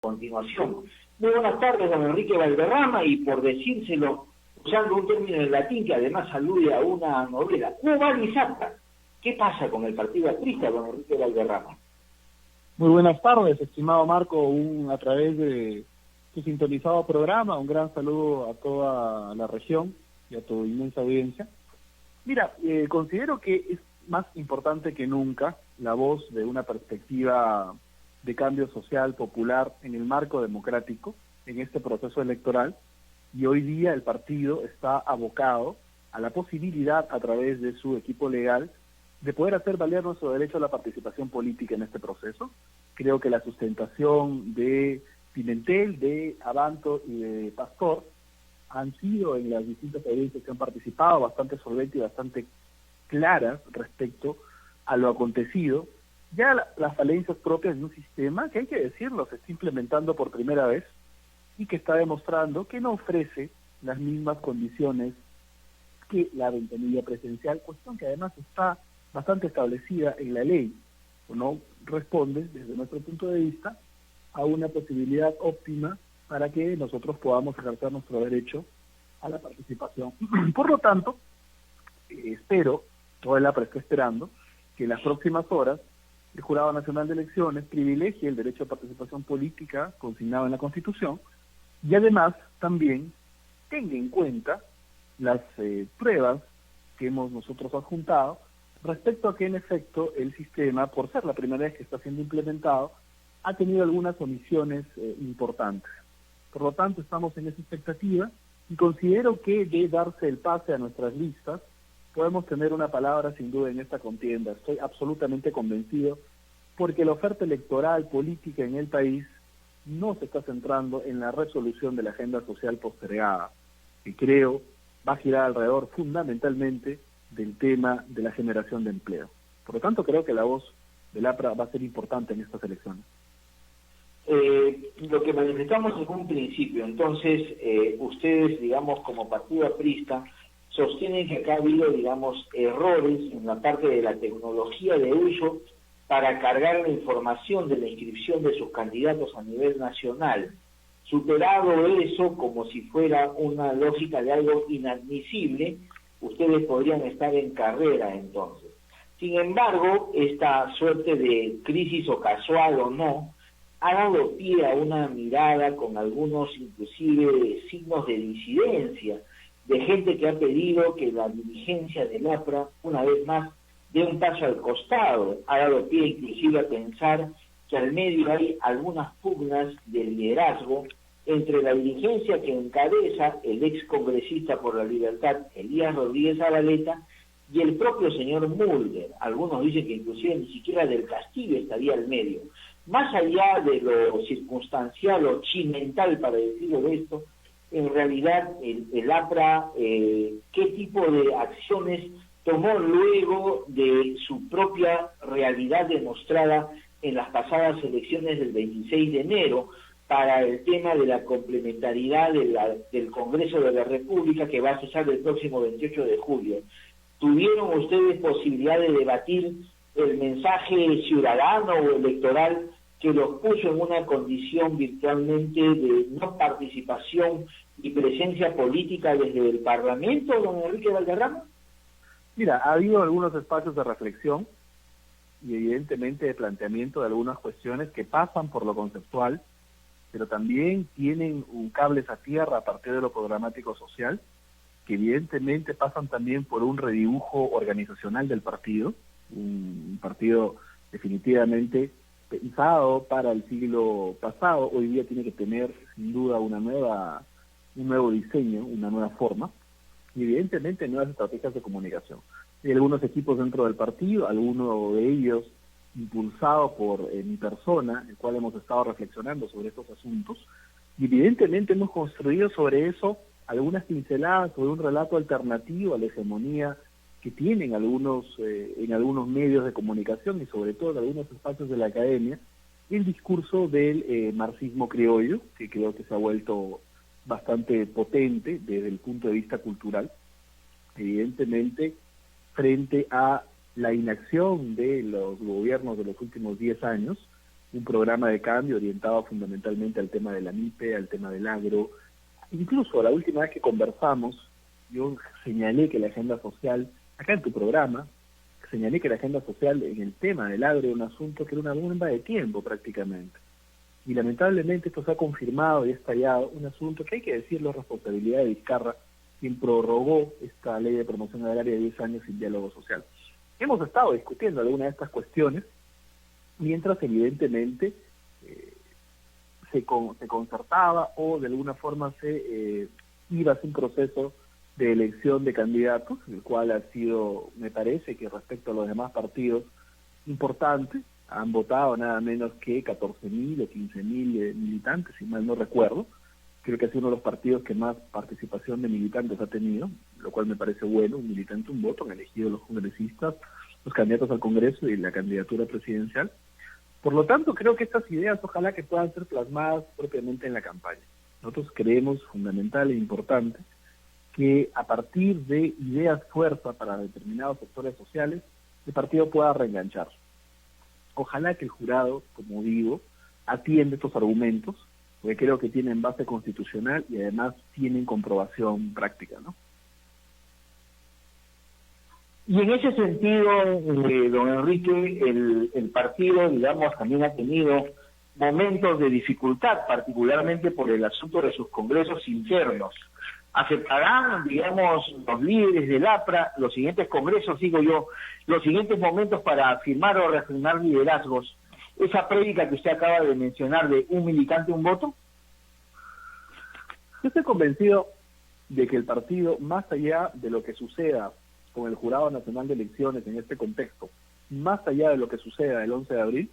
continuación. Muy buenas tardes, don Enrique Valderrama, y por decírselo, usando un término en latín que además alude a una novela, ¿cómo va Lizapra? ¿Qué pasa con el partido aprista, don Enrique Valderrama? Muy buenas tardes, estimado Marco, a través de tu sintonizado programa, un gran saludo a toda la región y a tu inmensa audiencia. Mira, considero que es más importante que nunca la voz de una perspectiva de cambio social popular en el marco democrático, en este proceso electoral, y hoy día el partido está abocado a la posibilidad, a través de su equipo legal, de poder hacer valer nuestro derecho a la participación política en este proceso. Creo que la sustentación de Pimentel, de Abanto y de Pastor han sido, en las distintas audiencias que han participado, bastante solventes y bastante claras respecto a lo acontecido. Ya las falencias propias de un sistema que, hay que decirlo, se está implementando por primera vez y que está demostrando que no ofrece las mismas condiciones que la ventanilla presidencial, cuestión que además está bastante establecida en la ley, o no responde, desde nuestro punto de vista, a una posibilidad óptima para que nosotros podamos ejercer nuestro derecho a la participación. Por lo tanto, espero, toda la APRA está esperando, que en las próximas horas el Jurado Nacional de Elecciones privilegie el derecho a participación política consignado en la Constitución y además también tenga en cuenta las pruebas que hemos nosotros adjuntado respecto a que en efecto el sistema, por ser la primera vez que está siendo implementado, ha tenido algunas omisiones importantes. Por lo tanto, estamos en esa expectativa y considero que de darse el pase a nuestras listas, podemos tener una palabra sin duda en esta contienda. Estoy absolutamente convencido porque la oferta electoral política en el país no se está centrando en la resolución de la agenda social postergada, que creo va a girar alrededor fundamentalmente del tema de la generación de empleo. Por lo tanto, creo que la voz del APRA va a ser importante en estas elecciones. Lo que manifestamos en un principio, entonces, ustedes, digamos, como partido aprista, sostienen que acá ha habido, digamos, errores en la parte de la tecnología de uso para cargar la información de la inscripción de sus candidatos a nivel nacional. Superado eso como si fuera una lógica de algo inadmisible, ustedes podrían estar en carrera entonces. Sin embargo, esta suerte de crisis, o casual o no, ha dado pie a una mirada con algunos inclusive signos de disidencia, de gente que ha pedido que la dirigencia del APRA, una vez más, dé un paso al costado. Ha dado pie inclusive a pensar que al medio hay algunas pugnas de liderazgo entre la dirigencia que encabeza el ex congresista por la Libertad, Elías Rodríguez Zabaleta, y el propio señor Mulder. Algunos dicen que inclusive ni siquiera del Castillo estaría al medio. Más allá de lo circunstancial o chimental, para decirlo de esto, en realidad el APRA, ¿qué tipo de acciones tomó luego de su propia realidad demostrada en las pasadas elecciones del 26 de enero para el tema de la complementariedad del Congreso de la República, que va a cesar el próximo 28 de julio? ¿Tuvieron ustedes posibilidad de debatir el mensaje ciudadano o electoral que los puso en una condición virtualmente de no participación y presencia política desde el Parlamento, don Enrique Valderrama? Mira, ha habido algunos espacios de reflexión y evidentemente de planteamiento de algunas cuestiones que pasan por lo conceptual, pero también tienen un cables a tierra a partir de lo programático social, que evidentemente pasan también por un redibujo organizacional del partido, un partido definitivamente pensado para el siglo pasado. Hoy día tiene que tener sin duda un nuevo diseño, una nueva forma, y evidentemente nuevas estrategias de comunicación. Hay algunos equipos dentro del partido, algunos de ellos impulsados por mi persona, el cual hemos estado reflexionando sobre estos asuntos, y evidentemente hemos construido sobre eso algunas pinceladas sobre un relato alternativo a la hegemonía que tienen algunos en algunos medios de comunicación y sobre todo en algunos espacios de la academia, el discurso del marxismo criollo, que creo que se ha vuelto bastante potente desde el punto de vista cultural, evidentemente frente a la inacción de los gobiernos de los últimos 10 años, un programa de cambio orientado fundamentalmente al tema de la MIPE, al tema del agro. Incluso la última vez que conversamos, yo señalé que la agenda social, acá en tu programa, señalé que la agenda social en el tema del agro era un asunto que era una bomba de tiempo prácticamente. Y lamentablemente esto se ha confirmado y ha estallado, un asunto que hay que decirlo, responsabilidad de Vizcarra, quien prorrogó esta ley de promoción agraria de 10 años sin diálogo social. Hemos estado discutiendo algunas de estas cuestiones, mientras evidentemente se concertaba o de alguna forma se iba a hacer un proceso de elección de candidatos, el cual ha sido, me parece que respecto a los demás partidos, importante. Han votado nada menos que 14.000 o 15.000 militantes, si mal no recuerdo. Creo que ha sido uno de los partidos que más participación de militantes ha tenido, lo cual me parece bueno, un militante, un voto, han elegido los congresistas, los candidatos al Congreso y la candidatura presidencial. Por lo tanto, creo que estas ideas ojalá que puedan ser plasmadas propiamente en la campaña. Nosotros creemos fundamental e importante que a partir de ideas fuerza para determinados sectores sociales, el partido pueda reenganchar. Ojalá que el jurado, como digo, atiende estos argumentos, porque creo que tienen base constitucional y además tienen comprobación práctica, ¿no? Y en ese sentido, don Enrique, el partido, digamos, también ha tenido momentos de dificultad, particularmente por el asunto de sus congresos internos. ¿Aceptarán, digamos, los líderes del APRA los siguientes congresos, digo yo, los siguientes momentos para firmar o reafirmar liderazgos? ¿Esa prédica que usted acaba de mencionar de un militante, un voto? Yo estoy convencido de que el partido, más allá de lo que suceda con el Jurado Nacional de Elecciones en este contexto, más allá de lo que suceda el 11 de abril,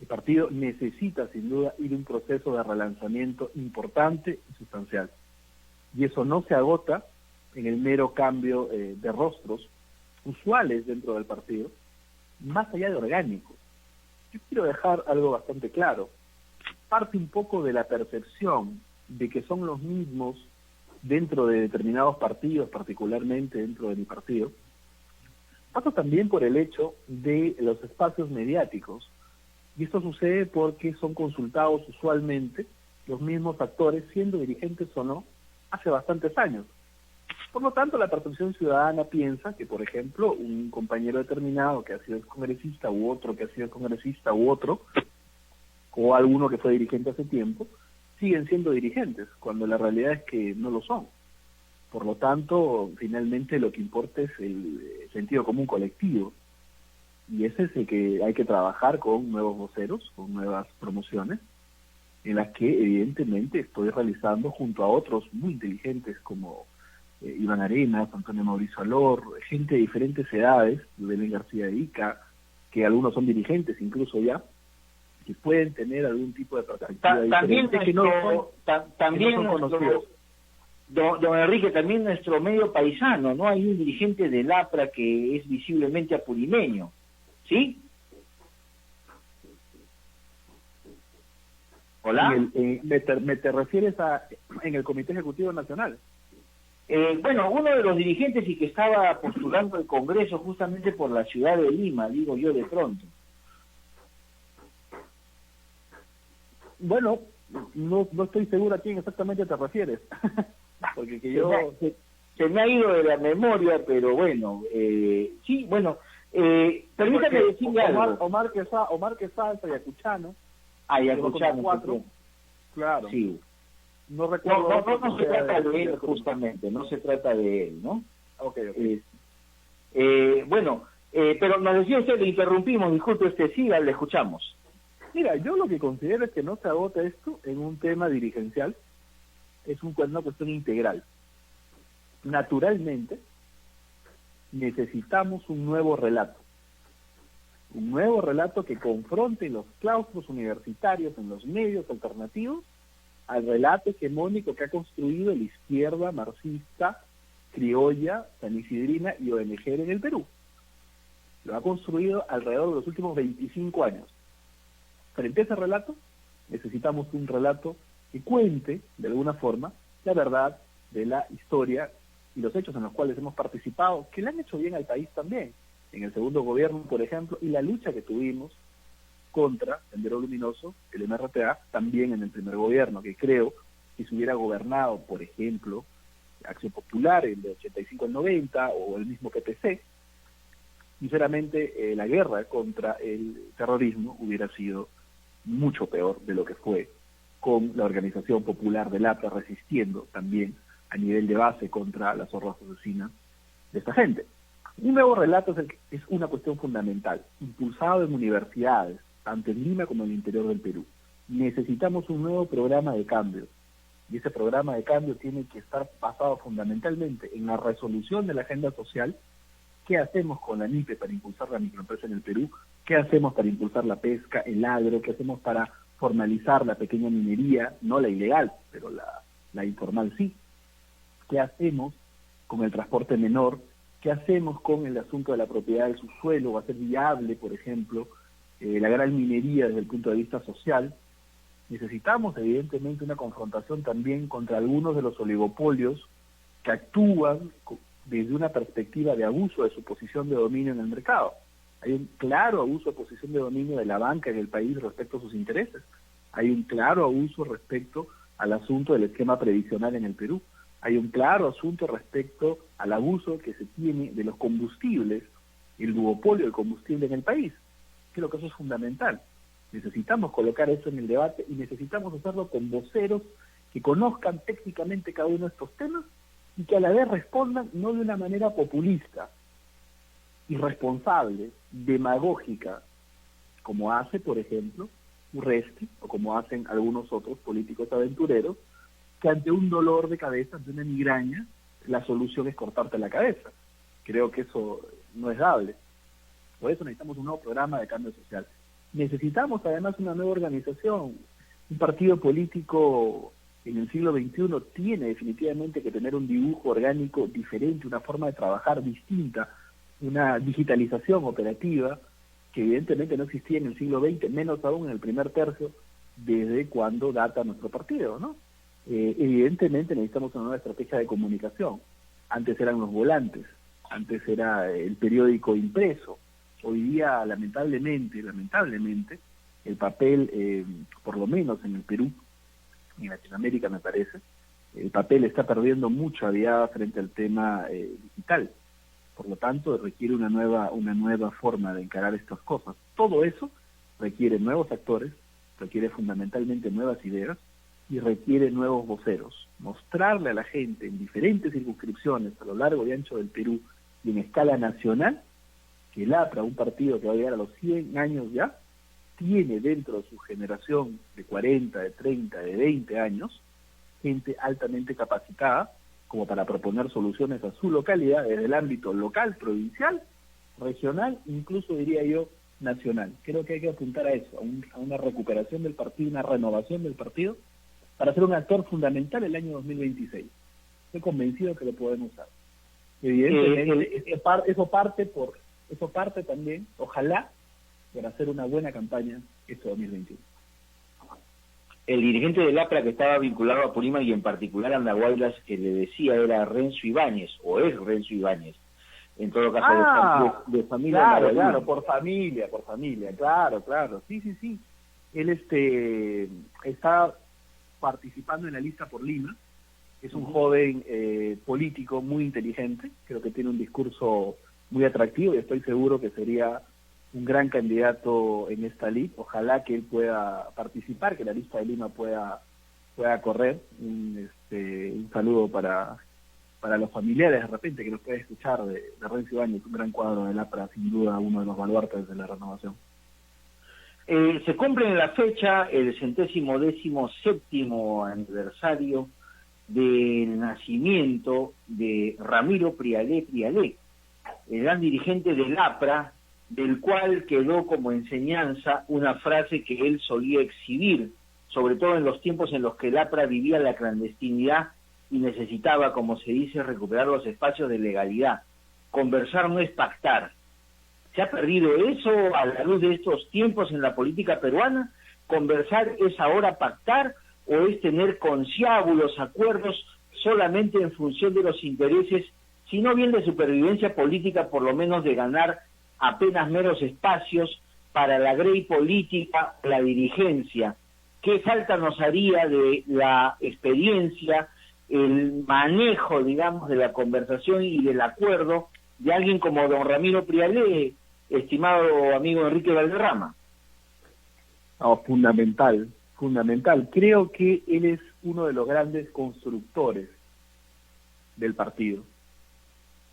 el partido necesita sin duda ir a un proceso de relanzamiento importante y sustancial. Y eso no se agota en el mero cambio de rostros usuales dentro del partido, más allá de orgánico. Yo quiero dejar algo bastante claro. Parte un poco de la percepción de que son los mismos dentro de determinados partidos, particularmente dentro de mi partido. Pasa también por el hecho de los espacios mediáticos. Y esto sucede porque son consultados usualmente los mismos actores, siendo dirigentes o no, hace bastantes años. Por lo tanto, la percepción ciudadana piensa que, por ejemplo, un compañero determinado que ha sido congresista u otro que ha sido congresista u otro, o alguno que fue dirigente hace tiempo, siguen siendo dirigentes, cuando la realidad es que no lo son. Por lo tanto, finalmente lo que importa es el sentido común colectivo. Y ese es el que hay que trabajar con nuevos voceros, con nuevas promociones, en las que evidentemente estoy realizando junto a otros muy inteligentes como Iván Arenas, Antonio Mauricio Alor, gente de diferentes edades, Belén García de Ica, que algunos son dirigentes incluso ya, que pueden tener algún tipo de perspectiva también diferente, también no son conocidos. Don Enrique, también nuestro medio paisano, ¿no? Hay un dirigente del APRA que es visiblemente apurimeño, ¿sí? ¿Hola? ¿Me te refieres a en el Comité Ejecutivo Nacional? Bueno, uno de los dirigentes y que estaba postulando el Congreso justamente por la ciudad de Lima, digo yo de pronto. Bueno, no estoy seguro a quién exactamente te refieres, porque que yo... Se me ha ido de la memoria, pero bueno, sí, bueno, permítame decirle algo. Omar Quesada es ayacuchano. Ayacuchano, 4, claro. Sí. No recuerdo. No se trata de él, justamente, no se trata de él, ¿no? Okay. Bueno, pero nos decía usted, le interrumpimos, disculpe usted, siga, le escuchamos. Mira, yo lo que considero es que no se agota esto en un tema dirigencial, es una cuestión integral. Naturalmente, necesitamos un nuevo relato que confronte los claustros universitarios en los medios alternativos al relato hegemónico que ha construido la izquierda marxista, criolla, sanisidrina y ONG en el Perú. Lo ha construido alrededor de los últimos 25 años. Frente a ese relato, necesitamos un relato que cuente, de alguna forma, la verdad de la historia y los hechos en los cuales hemos participado, que le han hecho bien al país también, en el segundo gobierno, por ejemplo, y la lucha que tuvimos contra Sendero Luminoso, el MRTA, también en el primer gobierno, que creo que si hubiera gobernado, por ejemplo, Acción Popular, el de 85 al 90, o el mismo PPC, sinceramente la guerra contra el terrorismo hubiera sido mucho peor de lo que fue, con la organización popular del APRA resistiendo también a nivel de base contra las hordas asesinas de esta gente. Un nuevo relato es una cuestión fundamental, impulsado en universidades, tanto en Lima como en el interior del Perú. Necesitamos un nuevo programa de cambio, y ese programa de cambio tiene que estar basado fundamentalmente en la resolución de la agenda social. ¿Qué hacemos con la NIPE para impulsar la microempresa en el Perú? ¿Qué hacemos para impulsar la pesca, el agro? ¿Qué hacemos para formalizar la pequeña minería? No la ilegal, pero la informal sí. ¿Qué hacemos con el transporte menor? ¿Qué hacemos con el asunto de la propiedad del subsuelo? ¿Va a ser viable, por ejemplo, la gran minería desde el punto de vista social? Necesitamos, evidentemente, una confrontación también contra algunos de los oligopolios que actúan desde una perspectiva de abuso de su posición de dominio en el mercado. Hay un claro abuso de posición de dominio de la banca en el país respecto a sus intereses. Hay un claro abuso respecto al asunto del esquema previsional en el Perú. Hay un claro asunto respecto al abuso que se tiene de los combustibles, el duopolio del combustible en el país. Creo que eso es fundamental. Necesitamos colocar eso en el debate y necesitamos hacerlo con voceros que conozcan técnicamente cada uno de estos temas y que a la vez respondan no de una manera populista, irresponsable, demagógica, como hace, por ejemplo, Urresti, o como hacen algunos otros políticos aventureros, que ante un dolor de cabeza, ante una migraña, la solución es cortarte la cabeza. Creo que eso no es dable. Por eso necesitamos un nuevo programa de cambio social. Necesitamos además una nueva organización. Un partido político en el siglo XXI tiene definitivamente que tener un dibujo orgánico diferente, una forma de trabajar distinta, una digitalización operativa que evidentemente no existía en el siglo XX, menos aún en el primer tercio, desde cuando data nuestro partido, ¿no? Evidentemente necesitamos una nueva estrategia de comunicación. Antes eran los volantes, antes era el periódico impreso. Hoy día, lamentablemente, el papel, por lo menos en el Perú, en Latinoamérica me parece, el papel está perdiendo mucha viada frente al tema digital. Por lo tanto, requiere una nueva forma de encarar estas cosas. Todo eso requiere nuevos actores, requiere fundamentalmente nuevas ideas y requiere nuevos voceros. Mostrarle a la gente en diferentes circunscripciones a lo largo y ancho del Perú y en escala nacional que el APRA, un partido que va a llegar a los 100 años ya, tiene dentro de su generación de 40, de 30, de 20 años, gente altamente capacitada como para proponer soluciones a su localidad desde el ámbito local, provincial, regional, incluso diría yo, nacional. Creo que hay que apuntar a eso, a una recuperación del partido, una renovación del partido, para ser un actor fundamental el año 2026. Estoy convencido que lo podemos hacer. Evidentemente, eso parte también, ojalá, por hacer una buena campaña este 2021. El dirigente del APRA que estaba vinculado a Purímac y en particular a Andahuaylas, que le decía era Renzo Ibáñez, o es Renzo Ibáñez, en todo caso de familia. Claro, por familia, claro, sí. Él está participando en la lista por Lima, es un joven político muy inteligente, creo que tiene un discurso muy atractivo y estoy seguro que sería un gran candidato en esta lista. Ojalá que él pueda participar, que la lista de Lima pueda correr. Un saludo para los familiares de repente que nos puede escuchar de Renzo Ibáñez, un gran cuadro del APRA, sin duda uno de los baluartes de la renovación. Se cumple en la fecha el 117º aniversario del nacimiento de Ramiro Prialé, el gran dirigente del APRA, del cual quedó como enseñanza una frase que él solía exhibir, sobre todo en los tiempos en los que el APRA vivía la clandestinidad y necesitaba, como se dice, recuperar los espacios de legalidad. Conversar no es pactar. ¿Se ha perdido eso a la luz de estos tiempos en la política peruana? ¿Conversar es ahora pactar o es tener conciábulos, acuerdos solamente en función de los intereses, si no bien de supervivencia política, por lo menos de ganar apenas meros espacios para la grey política, la dirigencia? ¿Qué falta nos haría de la experiencia, el manejo, digamos, de la conversación y del acuerdo de alguien como don Ramiro Prialé, estimado amigo Enrique Valderrama? No, fundamental, fundamental. Creo que él es uno de los grandes constructores del partido.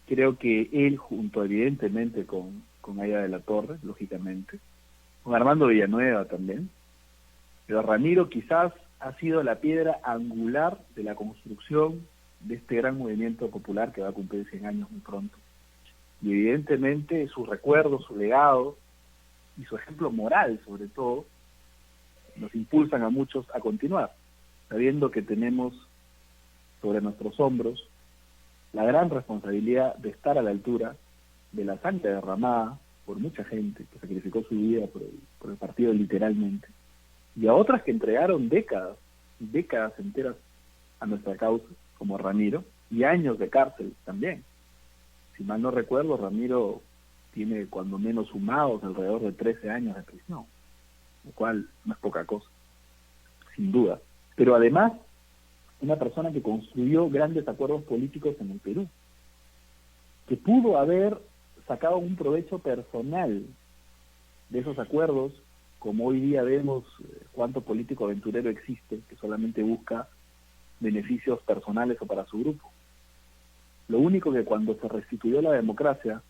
Creo que él, junto evidentemente con Aida de la Torre, lógicamente, con Armando Villanueva también, pero Ramiro quizás ha sido la piedra angular de la construcción de este gran movimiento popular que va a cumplir 100 años muy pronto. Y evidentemente su recuerdo, su legado y su ejemplo moral, sobre todo, nos impulsan a muchos a continuar, sabiendo que tenemos sobre nuestros hombros la gran responsabilidad de estar a la altura de la sangre derramada por mucha gente que sacrificó su vida por el partido literalmente, y a otras que entregaron décadas enteras a nuestra causa, como Ramiro, y años de cárcel también. Si mal no recuerdo, Ramiro tiene cuando menos sumados alrededor de 13 años de prisión, lo cual no es poca cosa, sin duda. Pero además, una persona que construyó grandes acuerdos políticos en el Perú, que pudo haber sacado un provecho personal de esos acuerdos, como hoy día vemos cuánto político aventurero existe que solamente busca beneficios personales o para su grupo. Lo único que cuando se restituyó la democracia,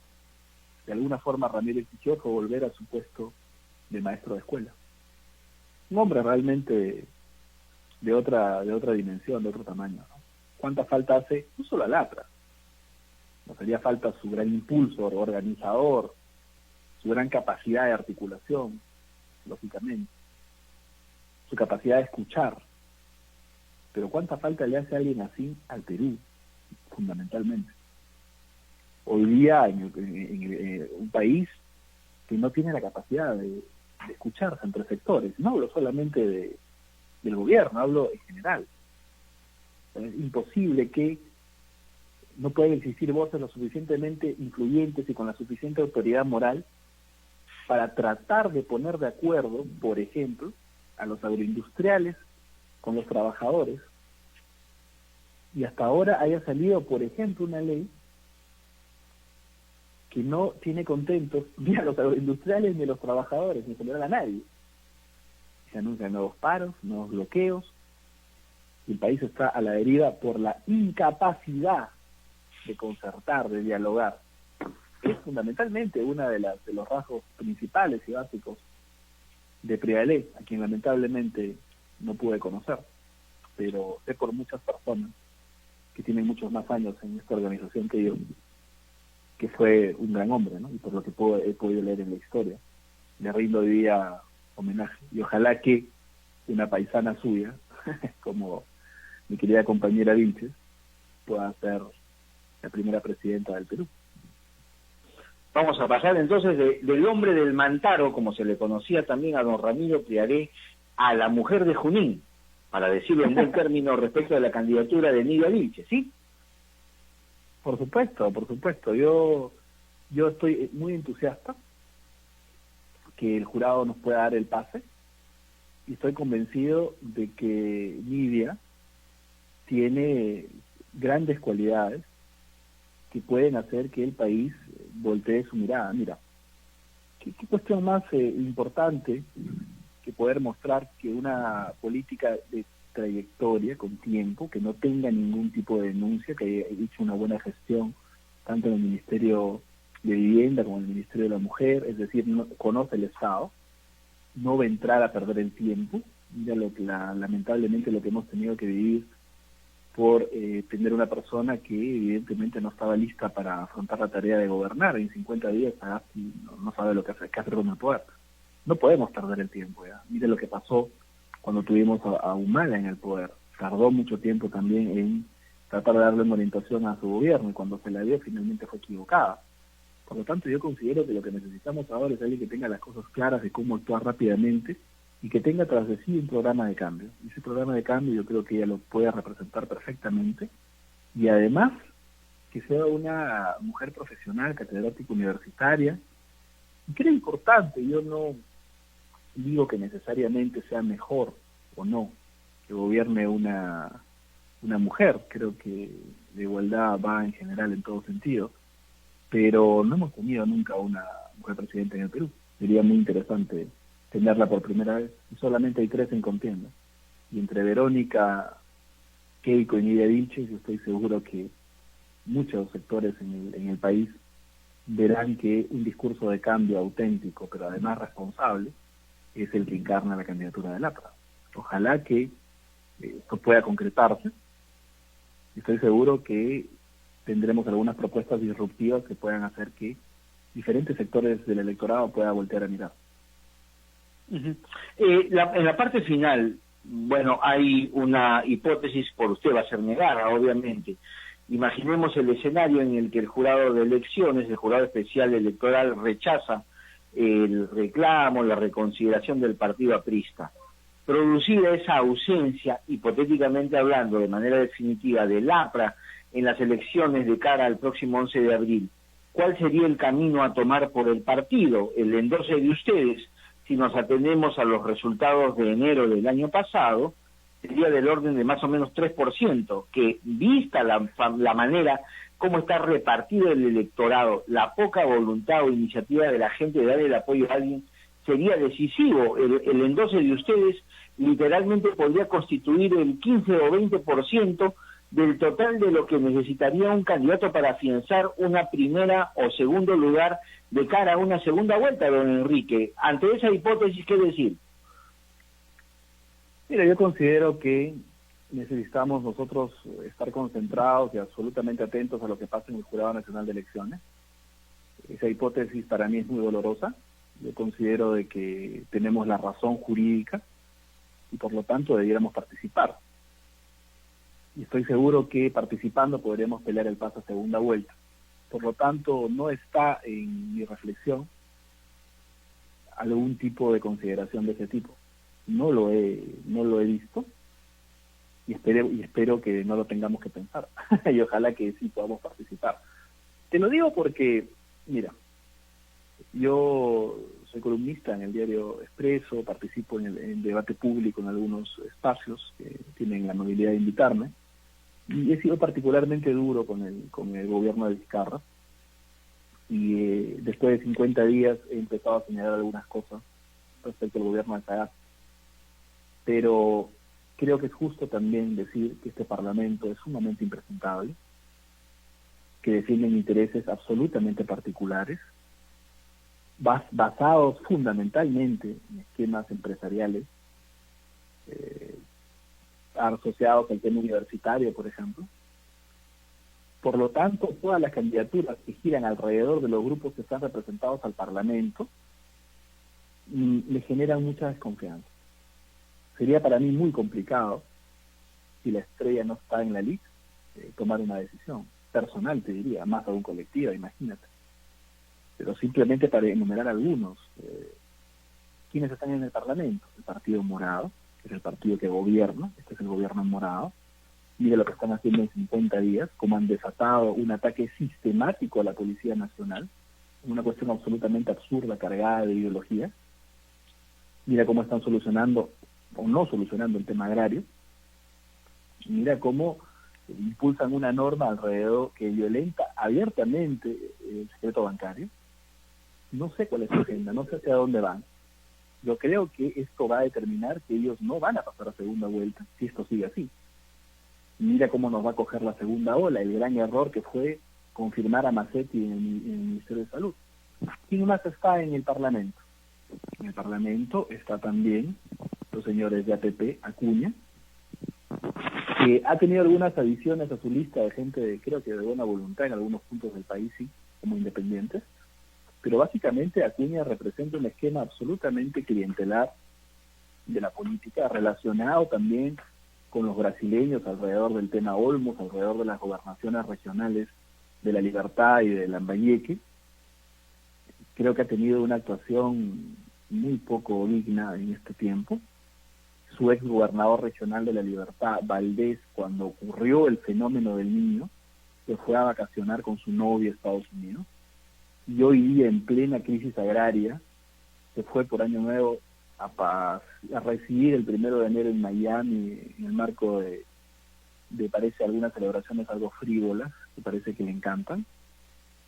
de alguna forma Ramiro exigió fue volver a su puesto de maestro de escuela. Un hombre realmente de otra dimensión, de otro tamaño, ¿no? ¿Cuánta falta hace? No solo a Latra, nos haría falta su gran impulso organizador, su gran capacidad de articulación, lógicamente, su capacidad de escuchar, pero ¿cuánta falta le hace a alguien así al Perú, fundamentalmente? Hoy día en un país que no tiene la capacidad de escucharse entre sectores, no hablo solamente del gobierno, hablo en general. Es imposible que no puedan existir voces lo suficientemente influyentes y con la suficiente autoridad moral para tratar de poner de acuerdo, por ejemplo, a los agroindustriales con los trabajadores, y hasta ahora haya salido, por ejemplo, una ley que no tiene contentos ni a los agroindustriales ni a los trabajadores, ni en general a nadie. Se anuncian nuevos paros, nuevos bloqueos, y el país está a la deriva por la incapacidad de concertar, de dialogar. Es fundamentalmente una de los rasgos principales y básicos de Prialé, a quien lamentablemente no pude conocer, pero sé por muchas personas que tienen muchos más años en esta organización que yo, que fue un gran hombre, ¿no? Y por lo que he podido leer en la historia, le rindo hoy día homenaje, y ojalá que una paisana suya, como mi querida compañera Vilches, pueda ser la primera presidenta del Perú. Vamos a pasar entonces del hombre del Mantaro, como se le conocía también a don Ramiro Prialé, a la mujer de Junín, para decirlo en buen término respecto de la candidatura de Nidia Vilches, ¿sí? Por supuesto. Yo estoy muy entusiasta que el jurado nos pueda dar el pase, y estoy convencido de que Nidia tiene grandes cualidades que pueden hacer que el país voltee su mirada. Mira, ¿qué cuestión más importante que poder mostrar que una política de trayectoria, con tiempo, que no tenga ningún tipo de denuncia, que haya hecho una buena gestión, tanto en el Ministerio de Vivienda como en el Ministerio de la Mujer, es decir, no conoce el Estado, no va a entrar a perder el tiempo? Mira lamentablemente lo que hemos tenido que vivir por tener una persona que evidentemente no estaba lista para afrontar la tarea de gobernar. En 50 días no sabe lo que hacer con el poder. No podemos perder el tiempo ya. Mire lo que pasó cuando tuvimos a Humala en el poder. Tardó mucho tiempo también en tratar de darle una orientación a su gobierno, y cuando se la dio finalmente fue equivocada. Por lo tanto, yo considero que lo que necesitamos ahora es alguien que tenga las cosas claras de cómo actuar rápidamente y que tenga tras de sí un programa de cambio. Y ese programa de cambio yo creo que ella lo puede representar perfectamente, y además que sea una mujer profesional, catedrática universitaria, que era importante. Yo no digo que necesariamente sea mejor o no que gobierne una mujer. Creo que la igualdad va en general en todo sentido, pero no hemos tenido nunca una mujer presidenta en el Perú. Sería muy interesante tenerla por primera vez, y solamente hay 3 en contienda. Y entre Verónica, Keiko y Nidia Vilches, yo estoy seguro que muchos sectores en el país verán que un discurso de cambio auténtico, pero además responsable, es el que encarna la candidatura del APRA. Ojalá que esto pueda concretarse. Estoy seguro que tendremos algunas propuestas disruptivas que puedan hacer que diferentes sectores del electorado puedan voltear a mirar. En la parte final, bueno, hay una hipótesis, por usted va a ser negada, obviamente. Imaginemos el escenario en el que el jurado de elecciones, el jurado especial electoral, rechaza el reclamo, la reconsideración del partido aprista. Producida esa ausencia, hipotéticamente hablando, de manera definitiva, del APRA en las elecciones de cara al próximo 11 de abril, ¿cuál sería el camino a tomar por el partido, el endose de ustedes? Si nos atendemos a los resultados de enero del año pasado, sería del orden de más o menos 3%, que vista la manera cómo está repartido el electorado, la poca voluntad o iniciativa de la gente de darle el apoyo a alguien, sería decisivo. El endose de ustedes literalmente podría constituir el 15 o 20% del total de lo que necesitaría un candidato para afianzar una primera o segundo lugar de cara a una segunda vuelta, don Enrique. Ante esa hipótesis, ¿qué decir? Mira, yo considero que necesitamos nosotros estar concentrados y absolutamente atentos a lo que pasa en el Jurado Nacional de Elecciones. Esa hipótesis para mí es muy dolorosa. Yo considero de que tenemos la razón jurídica y por lo tanto debiéramos participar. Y estoy seguro que participando podremos pelear el paso a segunda vuelta. Por lo tanto, no está en mi reflexión algún tipo de consideración de ese tipo. No lo he visto y espero que no lo tengamos que pensar. Y ojalá que sí podamos participar. Te lo digo porque, mira, yo soy columnista en el diario Expreso, participo en el debate público en algunos espacios que tienen la amabilidad de invitarme, y he sido particularmente duro con el gobierno de Vizcarra, y después de 50 días he empezado a señalar algunas cosas respecto al gobierno de Sagasti. Pero creo que es justo también decir que este Parlamento es sumamente impresentable, que defienden intereses absolutamente particulares, basados fundamentalmente en esquemas empresariales, asociados al tema universitario, por ejemplo. Por lo tanto, todas las candidaturas que giran alrededor de los grupos que están representados al Parlamento le generan mucha desconfianza. Sería para mí muy complicado, si la estrella no está en la lista, tomar una decisión personal, te diría, más aún colectiva, imagínate. Pero simplemente para enumerar algunos, ¿quiénes están en el Parlamento? El Partido Morado, que es el partido que gobierna, este es el gobierno morado. Mira lo que están haciendo en 50 días, cómo han desatado un ataque sistemático a la Policía Nacional, una cuestión absolutamente absurda, cargada de ideología. Mira cómo están solucionando o no solucionando el tema agrario. Mira cómo impulsan una norma alrededor que violenta abiertamente el secreto bancario. No sé cuál es su agenda, no sé hacia dónde van. Yo creo que esto va a determinar que ellos no van a pasar a segunda vuelta si esto sigue así. Mira cómo nos va a coger la segunda ola, el gran error que fue confirmar a Massetti en el Ministerio de Salud. ¿Quién más está en el Parlamento? En el Parlamento está también los señores de APP, Acuña, que ha tenido algunas adiciones a su lista de gente, creo que de buena voluntad en algunos puntos del país, sí, como independientes, pero básicamente Acuña representa un esquema absolutamente clientelar de la política, relacionado también con los brasileños alrededor del tema Olmos, alrededor de las gobernaciones regionales de La Libertad y de Lambayeque. Creo que ha tenido una actuación muy poco digna en este tiempo. Su ex gobernador regional de La Libertad, Valdés, cuando ocurrió el fenómeno del niño, que fue a vacacionar con su novia a Estados Unidos, y hoy día en plena crisis agraria, se fue por Año Nuevo a recibir el 1 de enero en Miami, en el marco de parece algunas celebraciones algo frívolas, que parece que le encantan.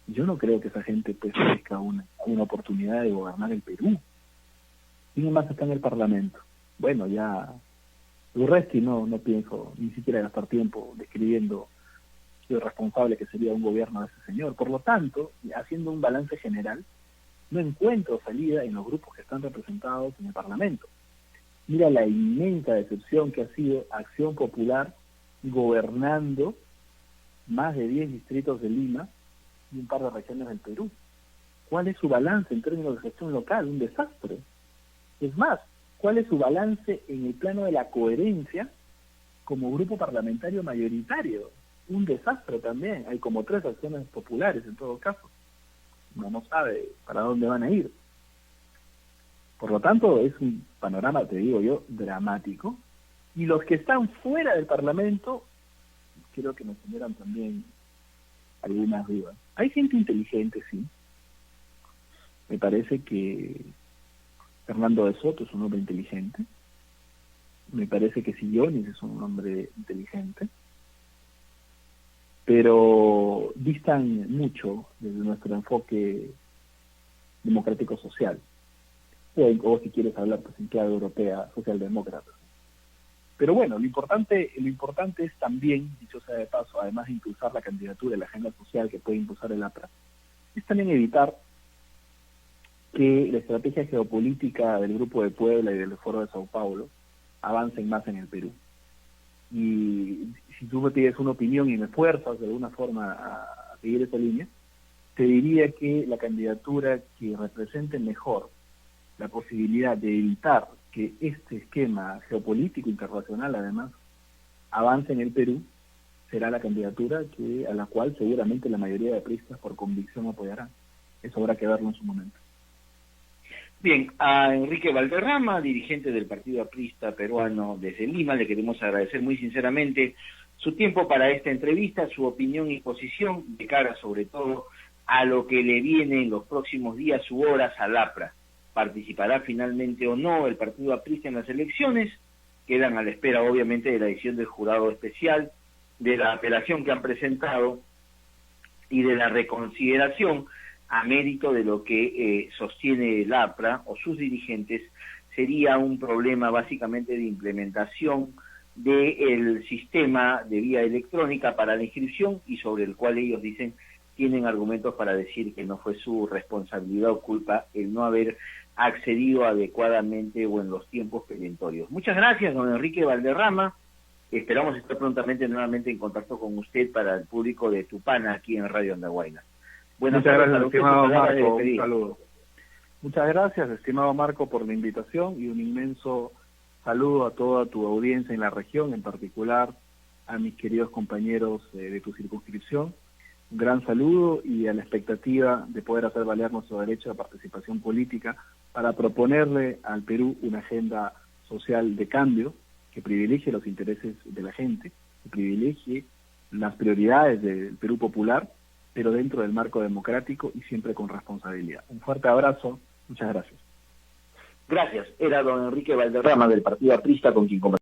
Yo no creo que esa gente pues merezca una oportunidad de gobernar el Perú. ¿Quién más está en el Parlamento? Bueno, ya Urresti no pienso ni siquiera gastar tiempo describiendo lo irresponsable que sería un gobierno de ese señor. Por lo tanto, haciendo un balance general, no encuentro salida en los grupos que están representados en el Parlamento. Mira la inmensa decepción que ha sido Acción Popular gobernando más de 10 distritos de Lima y un par de regiones del Perú. ¿Cuál es su balance en términos de gestión local? Un desastre. Es más, ¿cuál es su balance en el plano de la coherencia como grupo parlamentario mayoritario? Un desastre también. Hay como 3 acciones populares en todo caso. Uno no sabe para dónde van a ir. Por lo tanto, es un panorama, te digo yo, dramático. Y los que están fuera del Parlamento, creo que nos generan también algunas dudas. Hay gente inteligente, sí. Me parece que Fernando de Soto es un hombre inteligente. Me parece que Sillones es un hombre inteligente. Pero distan mucho desde nuestro enfoque democrático social. O si quieres hablar pues en clave europea, socialdemócrata. Pero bueno, lo importante es también, dicho sea de paso, además de impulsar la candidatura y la agenda social que puede impulsar el APRA, es también evitar que la estrategia geopolítica del Grupo de Puebla y del Foro de Sao Paulo avancen más en el Perú. Y si tú me pides una opinión y me fuerzas de alguna forma a seguir esa línea, te diría que la candidatura que represente mejor la posibilidad de evitar que este esquema geopolítico internacional además avance en el Perú será la candidatura a la cual seguramente la mayoría de apristas por convicción apoyarán. Eso habrá que verlo en su momento. Bien, a Enrique Valderrama, dirigente del Partido Aprista Peruano desde Lima, le queremos agradecer muy sinceramente su tiempo para esta entrevista, su opinión y posición de cara sobre todo a lo que le viene en los próximos días u horas al APRA. ¿Participará finalmente o no el Partido Aprista en las elecciones? Quedan a la espera obviamente de la decisión del jurado especial, de la apelación que han presentado y de la reconsideración a mérito de lo que sostiene el APRA o sus dirigentes. Sería un problema básicamente de implementación del sistema de vía electrónica para la inscripción y sobre el cual ellos dicen tienen argumentos para decir que no fue su responsabilidad o culpa el no haber accedido adecuadamente o en los tiempos perentorios. Muchas gracias, don Enrique Valderrama. Esperamos estar prontamente nuevamente en contacto con usted para el público de Tupana aquí en Radio Andahuayla. Muchas gracias, estimado Marco. Un saludo. Muchas gracias, estimado Marco, por la invitación y un inmenso saludo a toda tu audiencia en la región, en particular a mis queridos compañeros de tu circunscripción. Un gran saludo y a la expectativa de poder hacer valer nuestro derecho de participación política para proponerle al Perú una agenda social de cambio que privilegie los intereses de la gente, que privilegie las prioridades del Perú popular, pero dentro del marco democrático y siempre con responsabilidad. Un fuerte abrazo, muchas gracias. Gracias. Era don Enrique Valderrama del Partido Aprista con quien conversamos.